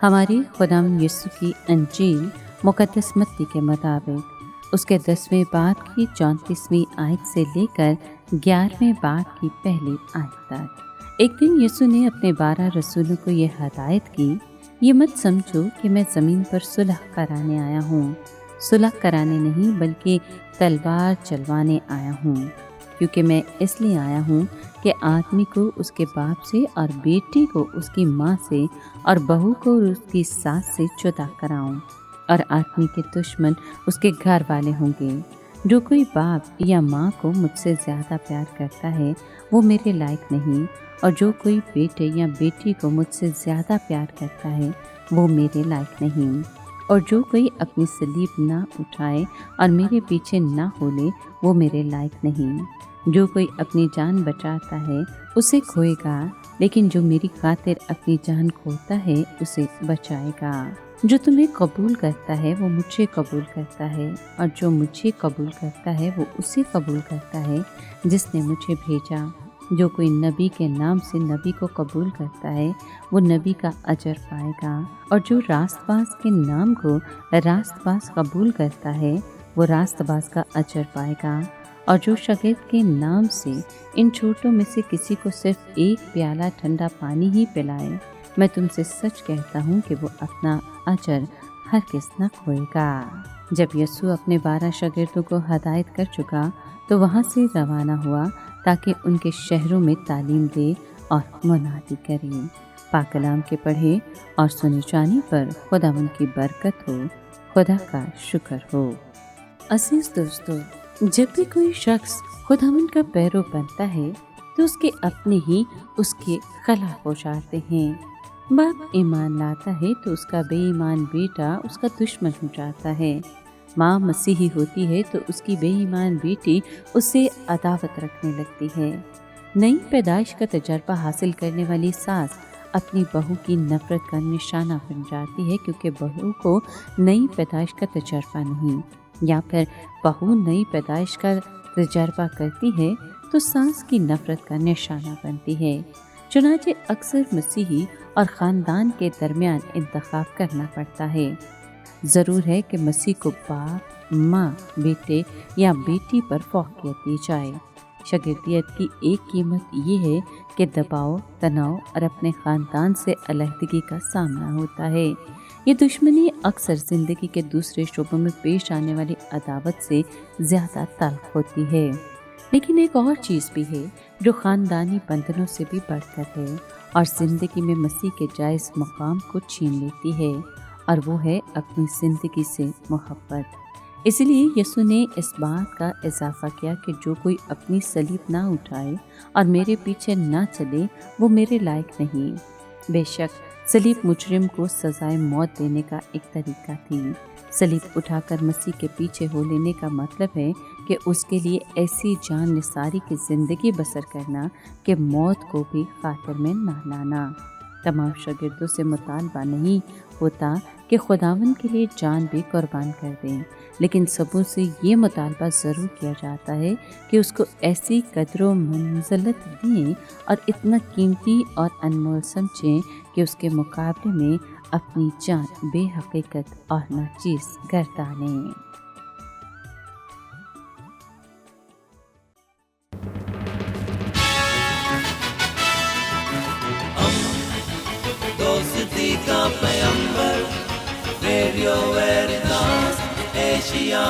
ہماری خداوند یسوع کی انجیل مقدس متی کے مطابق اس کے 10ویں باب کی 34ویں آیت سے لے کر 11ویں باب کی پہلی آیت تک۔ ایک دن یسوع نے اپنے 12 رسولوں کو یہ ہدایت کی، یہ مت سمجھو کہ میں زمین پر صلح کرانے آیا ہوں، صلح کرانے نہیں بلکہ تلوار چلوانے آیا ہوں، کیونکہ میں اس لیے آیا ہوں کہ آدمی کو اس کے باپ سے اور بیٹی کو اس کی ماں سے اور بہو کو اس کی ساس سے جدا کراؤں، اور آدمی کے دشمن اس کے گھر والے ہوں گے۔ جو کوئی باپ یا ماں کو مجھ سے زیادہ پیار کرتا ہے وہ میرے لائق نہیں، اور جو کوئی بیٹے یا بیٹی کو مجھ سے زیادہ پیار کرتا ہے وہ میرے لائق نہیں، اور جو کوئی اپنی صلیب نہ اٹھائے اور میرے پیچھے نہ ہولے وہ میرے لائق نہیں۔ جو کوئی اپنی جان بچاتا ہے اسے کھوئے گا، لیکن جو میری خاطر اپنی جان کھوتا ہے اسے بچائے گا۔ جو تمہیں قبول کرتا ہے وہ مجھے قبول کرتا ہے، اور جو مجھے قبول کرتا ہے وہ اسے قبول کرتا ہے جس نے مجھے بھیجا۔ جو کوئی نبی کے نام سے نبی کو قبول کرتا ہے وہ نبی کا اجر پائے گا، اور جو راست باز کے نام کو راست باز قبول کرتا ہے وہ راست باز کا اجر پائے گا۔ اور جو شاگرد کے نام سے ان چھوٹوں میں سے کسی کو صرف ایک پیالہ ٹھنڈا پانی ہی پلائے، میں تم سے سچ کہتا ہوں کہ وہ اپنا اجر ہرگز نہ کھوئے گا۔ جب یسوع اپنے 12 شاگردوں کو ہدایت کر چکا تو وہاں سے روانہ ہوا تاکہ ان کے شہروں میں تعلیم دے اور منادی کرے۔ پاک کلام کے پڑھے اور سنے جانے پر خداوند کی برکت ہو، خدا کا شکر ہو۔ عزیز دوستو، جب بھی کوئی شخص خداوند کا پیرو بنتا ہے تو اس کے اپنے ہی اس کے خلاف ہو جاتے ہیں۔ باپ ایمان لاتا ہے تو اس کا بے ایمان بیٹا اس کا دشمن ہو جاتا ہے۔ ماں مسیحی ہوتی ہے تو اس کی بے ایمان بیٹی اس سے عداوت رکھنے لگتی ہے۔ نئی پیدائش کا تجربہ حاصل کرنے والی ساس اپنی بہو کی نفرت کا نشانہ بن جاتی ہے، کیونکہ بہو کو نئی پیدائش کا تجربہ نہیں، یا پھر بہو نئی پیدائش کا تجربہ کرتی ہے تو ساس کی نفرت کا نشانہ بنتی ہے۔ چنانچہ اکثر مسیحی اور خاندان کے درمیان انتخاب کرنا پڑتا ہے۔ ضرور ہے کہ مسیح کو باپ، ماں، بیٹے یا بیٹی پر فوقیت دی جائے۔ شاگردیت کی ایک قیمت یہ ہے کہ دباؤ، تناؤ اور اپنے خاندان سے علیحدگی کا سامنا ہوتا ہے۔ یہ دشمنی اکثر زندگی کے دوسرے شعبوں میں پیش آنے والی عداوت سے زیادہ تلخ ہوتی ہے۔ لیکن ایک اور چیز بھی ہے جو خاندانی بندھنوں سے بھی بڑھ کر ہے اور زندگی میں مسیح کے جائز مقام کو چھین لیتی ہے، اور وہ ہے اپنی زندگی سے محبت۔ اس لیے یسوع نے اس بات کا اضافہ کیا کہ جو کوئی اپنی صلیب نہ اٹھائے اور میرے پیچھے نہ چلے وہ میرے لائق نہیں۔ بے شک صلیب مجرم کو سزائے موت دینے کا ایک طریقہ تھی۔ صلیب اٹھا کر مسیح کے پیچھے ہو لینے کا مطلب ہے کہ اس کے لیے ایسی جان نثاری کی زندگی بسر کرنا کہ موت کو بھی خاطر میں نہ لانا۔ تمام شاگردوں سے مطالبہ نہیں ہوتا کہ خداوند کے لیے جان بھی قربان کر دیں، لیکن سبوں سے یہ مطالبہ ضرور کیا جاتا ہے کہ اس کو ایسی قدر و منزلت دیں اور اتنا قیمتی اور انمول سمجھیں کہ اس کے مقابلے میں اپنی جان بے حقیقت اور ناچیز گردانیں۔ دوستی کا پیمبر، ریڈیو ویریتاس ایشیا۔